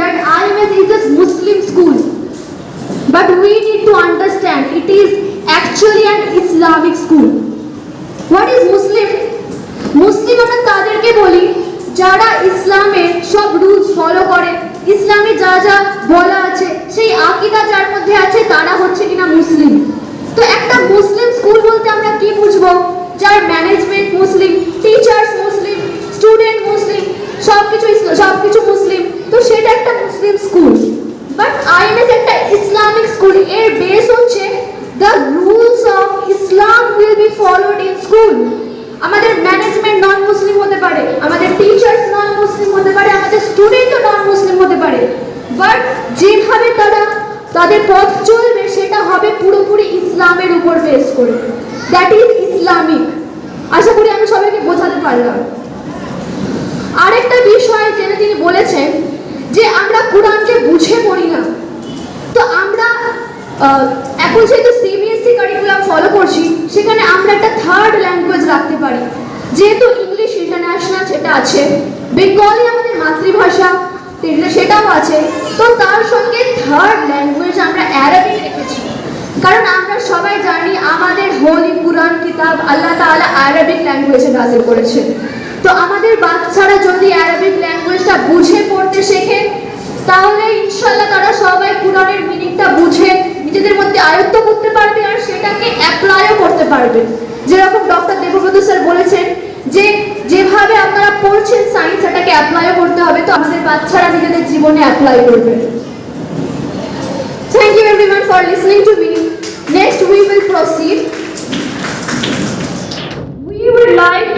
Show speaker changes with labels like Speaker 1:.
Speaker 1: that IMS is a Muslim school, but we need to understand it is actually an Islamic school. What is Muslim? মুসলিম আমরা তাদেরকে বলি যারা ইসলামের সব rules follow করে, ইসলামে যা যা বলা আছে সেই আকীদা যার মধ্যে আছে তারা হচ্ছে কিনা মুসলিম। তো একটা মুসলিম স্কুল বলতে আমরা কি বুঝবো? যার ম্যানেজমেন্ট মুসলিম, টিচার্স মুসলিম, স্টুডেন্ট মুসলিম, সবকিছু মুসলিম, তো সেটা একটা মুসলিম স্কুল। বাট আইএমএস একটা ইসলামিক স্কুল, এর বেস হচ্ছে the rules of Islam will be followed in school. আমাদের ম্যানেজমেন্ট নন মুসলিম হতে পারে, আমাদের টিচার্স নন মুসলিম হতে পারে, আমাদের স্টুডেন্টও নন মুসলিম হতে পারে, বাট যেভাবে তাদের পথ চলবে সেটা হবে পুরোপুরি ইসলামের উপর বেস করে। That is Islamic. আশা করি আমি সবাইকে বোঝাতে পারলাম। আরেকটা বিষয় যেটা তিনি বলেছেন যে আমরা কোরআনকে বুঝে পড়ি না। তো আমরা এখন যেহেতু সিবিএসসি কারিকুলাম ফলো করছি, সেখানে আমরা একটা থার্ড ল্যাঙ্গুয়েজ রাখতে পারি। যেহেতু ইংলিশ ইন্টারন্যাশনাল সেটা আছে, বেঙ্গলি আমাদের মাতৃভাষা সেটাও আছে, তো তার সঙ্গে থার্ড ল্যাঙ্গুয়েজ আমরা অ্যারাবিক রেখেছি। কারণ আমরা সবাই জানি আমাদের হোলি কুরআন কিতাব আল্লাহ তাআলা আরবিক ল্যাঙ্গুয়েজে নাযিল করেছে। তো আমাদের বাচ্চারা যদি আরবিক ল্যাঙ্গুয়েজটা বুঝে পড়তে শেখে, তাহলে ইনশাআল্লাহ তারা সবাই কুরআনের মিনিংটা বুঝে নিজেদের মধ্যে আয়ত্ত করতে পারবে আর সেটাকে অ্যাপ্লাইও করতে পারবে। যেরকম ডক্টর দেবব্রত স্যার বলেছেন যে যেভাবে আপনারা পড়ছেন সায়েন্স, সেটাকে অ্যাপ্লাইও করতে হবে, তো আমাদের বাচ্চারা নিজেদের জীবনে অ্যাপ্লাই করবে। Thank you everyone for listening to me. Next we will proceed. We would like